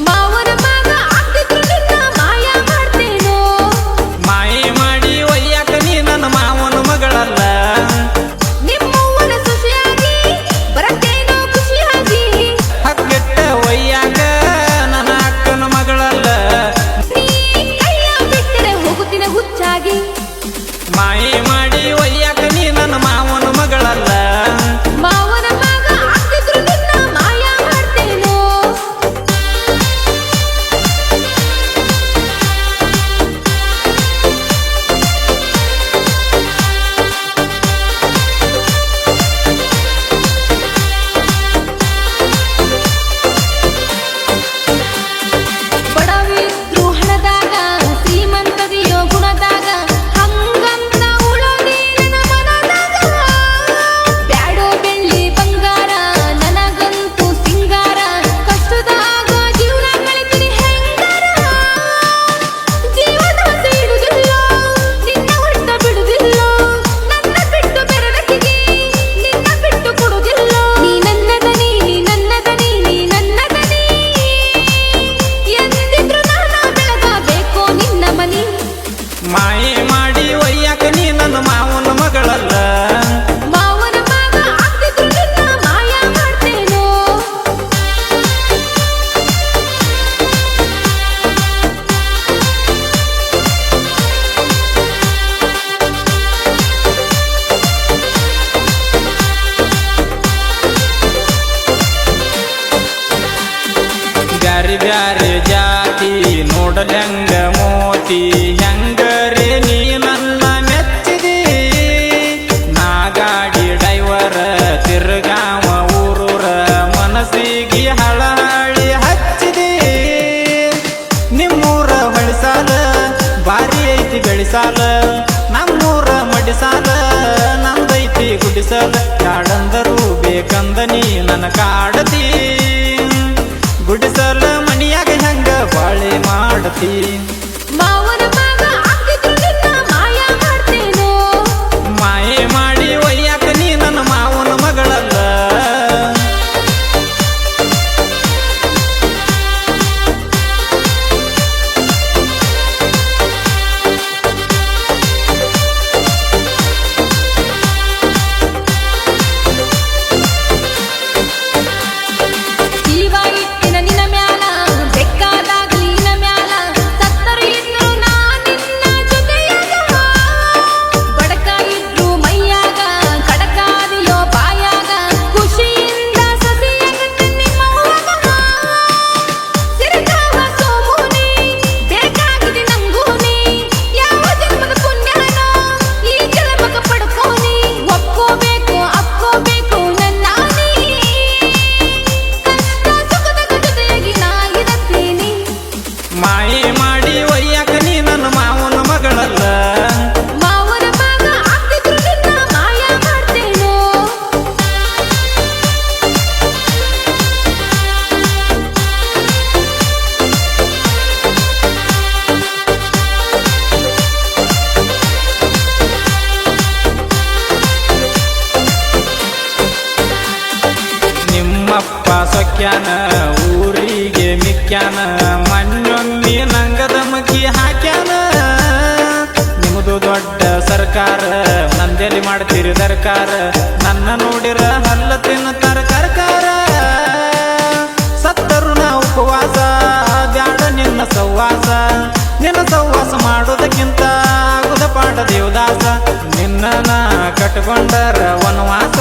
ಮಾವನ ಮಗ ಆಗ್ತಿದ್ರು ನಿನ್ನ ಮಾಯ ಮಾಡ್ತೇನೋ ಮಾಯೆ ಮಾಡಿ ಒಯ್ಯಾಕ ನೀ ನನ್ನ ಮಾವನ ಮಗಳಲ್ಲ ನಿಮ್ಮವ್ವನ ಸೊಸೆಯಾಗಿ ಬರತ್ತೇನೋ ಖುಷಿಯಾಗಿ ಹಕ್ಕೆಟ್ಟ ಒಯ್ಯಾಕ ನನ್ನ ಅಕ್ಕನ ಮಗಳಲ್ಲ ನೀ ಕೈಯ ಬಿಟ್ಟರೆ ಹೋಗುತ್ತಿನ ಹುಚ್ಚಾಗಿ ಮಾಯೆ ಮಾಡಿ ಒಯ್ಯಾಕ ನೀ ನನ್ನ ಮಾವನ ಮಗಳಲ್ಲ ಮಾವನ ಮಗ ಆಗ್ತಿದ್ರು ನಿನ್ನ ಮಾಯ ಮಾಡ್ತೇನೋ ಬಡವಿದ್ರು ಹಣದಾಗ ಶ್ರೀಮಂತದಿಯೋ ಗುಣದಾಗ ಹಂಗಂತ ಉಳೋದಿಲ್ಲ ಮನದಾಗ ಬ್ಯಾಡೋ ಬೆಳ್ಳಿ ಬಂಗಾರ ನನಗಂತೂ ಸಿಂಗಾರ ಕಷ್ಟದಾಗ ಜೀವನ ಕಳಿತೀನಿ ಹೆಂಗಾರ ಜೀವನ ಸೇಡುದಿಲ್ಲ ನಿನ್ನ ಹೊಟ್ಟ ಬಿಡುದಿಲ್ಲ ನನ್ನ ಬಿಟ್ಟು ಬೆರಳಕಿಗೆ ನಿನ್ನ ಬಿಟ್ಟು ಕೊಡುದಿಲ್ಲ ನೀ ನನ್ನದನಿ ನೀ ನನ್ನದನಿ ನೀ ನನ್ನದನಿ ಎಂದಿದ್ರು ನಾನು ಬೆಳಗಬೇಕು ನಿನ್ನ ಮನಿ ಮಾಯೆ ಮಾಡಿ ಒಯ್ಯಾಕ ನೀ ನನ್ನ ಮಾವನ ಮಗಳಲ್ಲ ಮಾವನ ಮಗ ಆಗ್ತಿದ್ರು ನಿನ್ನ ಮಾಯ ಮಾಡ್ತೇನೋ ಬ್ಯಾರಿ ಬ್ಯಾರೆ ಜಾತಿ ನೋಡಲಂಗ ಮೋತಿ ಹೆಂಗರೆ ನೀ ನನ್ನ ಮೆಚ್ಚಿದಿ ನಾ ಗಾಡಿ ಡೈವರ ತಿರ್ಗಾವ ಊರೂರ ಮನಸ್ಸಿಗೆ ಹಳಹಳಿ ಹಚ್ಚಿದಿ ನಿಮ್ಮೂರ ಹೊಳಿಸಾಲ ಬಾರಿ ಐತಿ ಬೆಳಿಸಾಲ ನಮ್ಮೂರ ಮಡಿಸಾಲ ನಂದೈತಿ ಗುಡಿಸಾಲ ಕಾಡಂದರು ಬೇಕಂದ ನೀ ನನ್ನ ಕಾಡತಿ ಗುಡಿಸಲ ಮನಿಯಾಗ ಹೆಂಗ ಬಾಳೆ ಮಾಡತಿ ಮಾವನ ಮಗ ಆಗ್ತಿದ್ರು ನಿನ್ನ ಮಾಯ ಮಾಡ್ತೇನೋ ಮಾಯೆ ಮಾಡಿ ಒಯ್ಯಾಕ ನೀ ನನ್ನ ಮಾವನ ಮಗಳಲ್ಲ ಜೀವ ಇಟ್ಟಿನ ನಿನ್ನ ಮ್ಯಾಲ ಬೆಕ್ಕಾದಾಗಲಿ ನಿನ್ನ ಮ್ಯಾಲ ಸತ್ತರು ಇದ್ರು ನಾ ನಿನ್ನ ಜೊತೆಯಾಗ ಬಡಕ ಇದ್ರು ಮೈಯಾಗ ಕಡಕಾದಿಯೋ ಬಾಯಾಗ ಖುಷಿಯಿಂದ ಸಸಿಯಾಗತ್ತೆ ನಿಮ್ಮವ್ವಗ ಸಿರಿಗಾವ ಸೋಮುನಿ ಬೇಕಾಗಿದೆ ನಂಗೂನಿ ಯಾವ ಜನ್ಮದ ಪುಣ್ಯನೋ ಈ ಜನ್ಮಕ ಪಡ್ಕೋನಿ ಒಪ್ಕೋಬೇಕು ಅಪ್ಕೋಬೇಕು ನನ್ನ ಕಷ್ಟ ಸುಖದ ಜೊತೆಯಾಗಿ ನಾ ಇರತ್ತೀನಿ ಮಾಯೆ ಮಾಡಿ ಒಯ್ಯಾಕ ನೀ ನನ್ನ ಮಾವನ ಮಗಳಲ್ಲ ಮಾವನ ಮಗ ಆಗ್ತಿದ್ರು ನಿನ್ನ ಮಾಯ ಮಾಡ್ತೇನೋ ನಿಮ್ಮಪ್ಪ ಸೊಕ್ಯಾನ ಊರಿಗೆ ಮಿಕ್ಯಾನ ಮಣ್ಣೊಮ್ಮಿ ನಂಗದ ಮಗಿ ಹಾಕ್ಯಾನ ನಿಮ್ಮದು ದೊಡ್ಡ ಸರ್ಕಾರ ನಂದೆಲಿ ಮಾಡ್ತೀರಿ ದರ್ಕಾರ ನನ್ನ ನೋಡಿರ ಹಲ್ಲ ತಿನ್ನತಾರ ಕರ್ಕಾರ ಸತ್ತರು ನಾ ಉಪವಾಸ ಬ್ಯಾಡ ನಿನ್ನ ಸವ್ವಾಸ ನಿನ್ನ ಸವ್ವಾಸ ಮಾಡೋದಕ್ಕಿಂತ ಆಗುದ ಪಾಠ ದೇವದಾಸ ನಿನ್ನ ನಾ ಕಟ್ಕೊಂಡರ ವನವಾಸ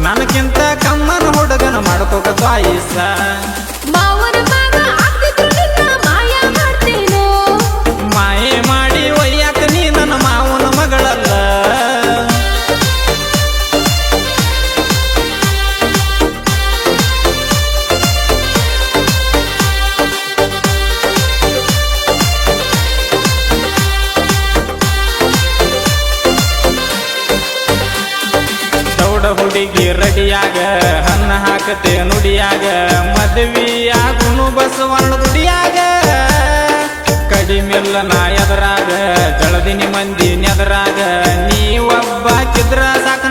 ನನಗಿಂತ ಕಮ್ಮನ ಹುಡುಗನ ಮಾಡ್ಕೋಕ ತ್ವಾಯಿಸ ಮಾವನ ಮಗ ಆಗ್ತಿದ್ರು ನಿನ್ನ ಮಾಯ ಮಾಡ್ತೇನೋ ಮಾಯೆ ಮಾಡಿ ಒಯ್ಯಾಕ ನೀ ನನ್ನ ಮಾವನ ಮಗಳಲ್ಲ ದೌಡ ಹುಡುಗಿ ರಡಿಯಾಗ ಹನ್ನ ಹಾಕತೆ ನುಡಿಯಾಗ ಮದ್ವಿಯಾಗುನು ಬಸವಣ್ಣ ದುಡಿಯಾಗ ಕಡಿಮೆಲ್ಲ ನಾ ಎದರಾಗ ಜಳದಿನಿ ಮಂದಿ ನೆದರಾಗ ನೀ ಒಬ್ಬಾಕಿದ್ರ ಸಾಕ